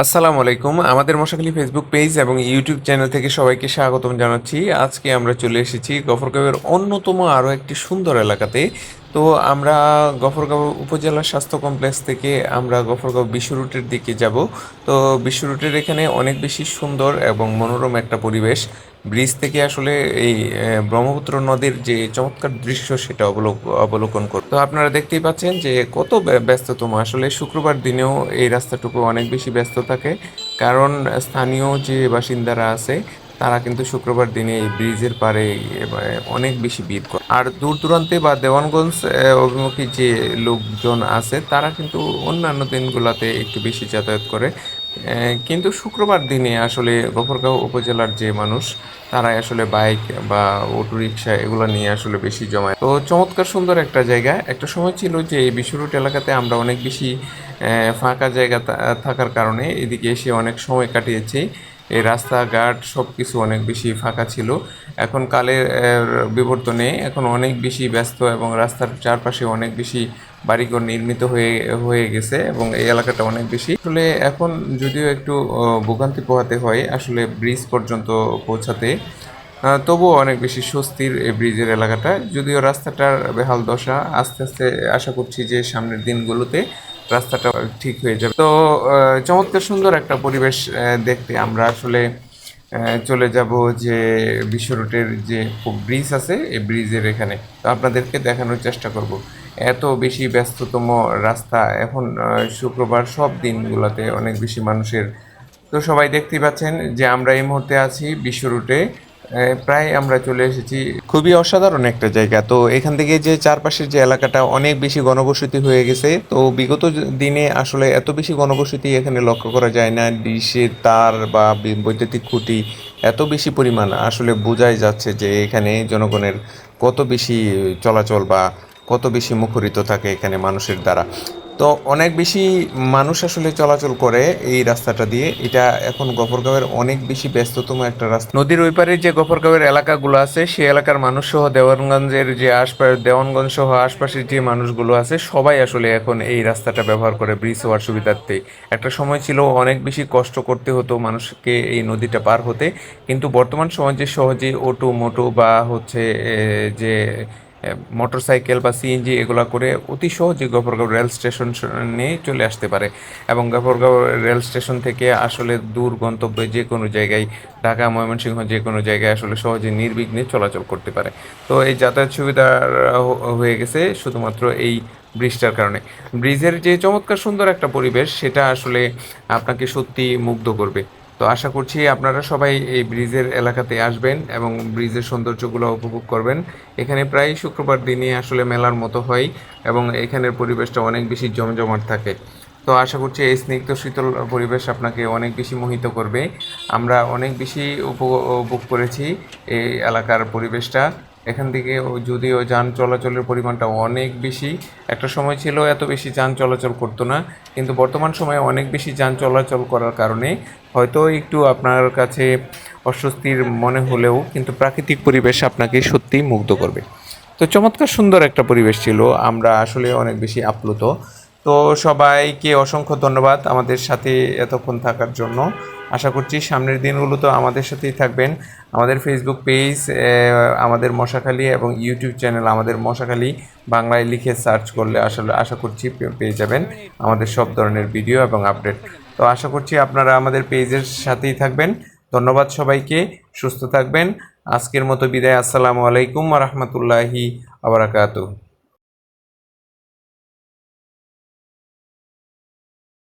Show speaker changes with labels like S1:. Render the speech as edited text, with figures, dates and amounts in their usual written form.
S1: আসসালামু আলাইকুম। আমাদের মশাখালী ফেসবুক পেজ এবং ইউটিউব চ্যানেল থেকে সবাইকে স্বাগতম জানাচ্ছি। আজকে আমরা চলে এসেছি গফরগাঁওয়ের অন্যতম আরও একটি সুন্দর এলাকাতে। তো আমরা গফরগাঁও উপজেলা স্বাস্থ্য কমপ্লেক্স থেকে আমরা গফরগাঁও বিশ্ব রুটের দিকে যাব। তো বিশ্ব রুটের এখানে অনেক বেশি সুন্দর এবং মনোরম একটা পরিবেশ। ব্রিজ থেকে আসলে এই ব্রহ্মপুত্র নদীর যে চমৎকার দৃশ্য সেটা অবলোকন করব। তো আপনারা দেখতেই পাচ্ছেন যে কত ব্যস্ততম, আসলে শুক্রবার দিনেও এই রাস্তাটুকু অনেক বেশি ব্যস্ত থাকে, কারণ স্থানীয় যে বাসিন্দারা আছে তারা কিন্তু শুক্রবার দিনে এই ব্রিজের পাড়ে অনেক বেশি ভিড় করে। আর দূর দূরান্তে বা দেওয়ানগঞ্জ অভিমুখী যে লোকজন আছে তারা কিন্তু অন্যান্য দিনগুলোতে একটু বেশি যাতায়াত করে। কিন্তু শুক্রবার দিনে আসলে গফরগাঁও উপজেলার যে মানুষ তারাই আসলে বাইক বা অটো রিক্সা এগুলো নিয়ে আসলে বেশি জমায়। তো চমৎকার সুন্দর একটা জায়গা। একটা সময় ছিল যে এই বিশ্ব রুট এলাকাতে আমরা অনেক বেশি ফাঁকা জায়গা থাকার কারণে এদিকে এসে অনেক সময় কাটিয়েছি। এই রাস্তাঘাট সব কিছু অনেক বেশি ফাঁকা ছিল। এখন কালের বিবর্তনে এখন অনেক বেশি ব্যস্ত এবং রাস্তার চারপাশে অনেক বেশি বাড়িঘর নির্মিত হয়ে হয়ে গেছে এবং এই এলাকাটা অনেক বেশি আসলে এখন যদিও একটু ভোগান্তি পোহাতে হয় আসলে ব্রিজ পর্যন্ত পৌঁছাতে, তবুও অনেক বেশি স্বস্তির এই ব্রিজের এলাকাটা। যদিও রাস্তাটার বেহাল দশা, আস্তে আস্তে আশা করছি যে সামনের দিনগুলোতে রাস্তাটা ঠিক হয়ে যাবে। তো চমৎকার সুন্দর একটা পরিবেশ দেখতে আমরা আসলে চলে যাব যে বিশ্ব রুটের যে ব্রিজ আছে এই ব্রিজের এখানে। তো আপনাদেরকে দেখানোর চেষ্টা করব। এত বেশি ব্যস্ততম রাস্তা এখন শুক্রবার সব দিনগুলোতে অনেক বেশি মানুষের। তো সবাই দেখতেই পাচ্ছেন যে আমরা এই মুহূর্তে আছি বিশ্ব রুটে। প্রায় আমরা চলে এসেছি। খুবই অসাধারণ একটা জায়গা। তো এখান থেকে যে চারপাশের যে এলাকাটা অনেক বেশি ঘনবসতি হয়ে গেছে। তো বিগত দিনে আসলে এত বেশি ঘনবসতি এখানে লক্ষ্য করা যায় না। ডিশের তার বা বৈদ্যুতিক খুঁটি এত বেশি পরিমাণ আসলে বোঝাই যাচ্ছে যে এখানে জনগণের কত বেশি চলাচল বা কত বেশি মুখরিত থাকে এখানে মানুষের দ্বারা। তো অনেক বেশি মানুষ আসলে চলাচল করে এই রাস্তাটা দিয়ে। এটা এখন গফরগাঁওয়ের অনেক বেশি ব্যস্ততম একটা রাস্তা। নদীর ওই পারে যে গফরগাঁওয়ের এলাকাগুলো আছে সেই এলাকার মানুষ সহ দেওয়ানগঞ্জের যে দেওয়ানগঞ্জ সহ আশপাশের যে মানুষগুলো আছে সবাই আসলে এখন এই রাস্তাটা ব্যবহার করে ব্রিজ হওয়ার সুবিধার্থে। একটা সময় ছিল অনেক বেশি কষ্ট করতে হতো মানুষকে এই নদীটা পার হতে, কিন্তু বর্তমান সময় যে সহজে অটো মোটো বা হচ্ছে যে মোটর সাইকেল বা সিএনজি এগুলো করে অতি সহজে গফরগাঁও রেল স্টেশনে চলে আসতে পারে। এবং গফরগাঁও রেল স্টেশন থেকে আসলে দূর গন্তব্যে যে কোনো জায়গায়, ঢাকা ময়মনসিংহ যে কোনো জায়গায় আসলে সহজে নির্বিঘ্নে চলাচল করতে পারে। তো এই যাতায়াত সুবিধা হয়ে গেছে শুধুমাত্র এই ব্রিজটার কারণে। ব্রিজের যে চমৎকার সুন্দর একটা পরিবেশ সেটা আসলে আপনাকে সত্যি মুগ্ধ করবে। তো আশা করছি আপনারা সবাই এই ব্রিজের এলাকাতে আসবেন এবং ব্রিজের সৌন্দর্যগুলো উপভোগ করবেন। এখানে প্রায় শুক্রবার দিনই আসলে মেলার মতো হয় এবং এখানের পরিবেশটা অনেক বেশি জমজমাট থাকে। তো আশা করছি এই স্নিগ্ধ শীতল পরিবেশ আপনাকে অনেক বেশি মোহিত করবে। আমরা অনেক বেশি উপভোগ করেছি এই এলাকার পরিবেশটা। এখান থেকে যদিও যান চলাচলের পরিমাণটা অনেক বেশি, একটা সময় ছিল এত বেশি যান চলাচল করতো না, কিন্তু বর্তমান সময়ে অনেক বেশি যান চলাচল করার কারণে হয়তো একটু আপনার কাছে অস্বস্তির মনে হলেও কিন্তু প্রাকৃতিক পরিবেশ আপনাকে সত্যিই মুগ্ধ করবে। তো চমৎকার সুন্দর একটা পরিবেশ ছিল, আমরা আসলে অনেক বেশি আপ্লুত। তো সবাইকে অসংখ্য ধন্যবাদ আমাদের সাথে এতক্ষণ থাকার জন্য। আশা করছি সামনের দিনগুলোতে আমাদের সাথেই থাকবেন। আমাদের ফেসবুক পেজ আমাদের মশাখালী এবং ইউটিউব চ্যানেল আমাদের মশাখালী বাংলায় লিখে সার্চ করলে আসলে আশা করছি পেয়ে যাবেন আমাদের সব ধরনের ভিডিও এবং আপডেট। তো আশা করছি আপনারা আমাদের পেজের সাথেই থাকবেন। ধন্যবাদ সবাইকে, সুস্থ থাকবেন। আজকের মতো বিদায়। আসসালামু আলাইকুম ওয়া রাহমাতুল্লাহি ওয়া বারাকাতুহু।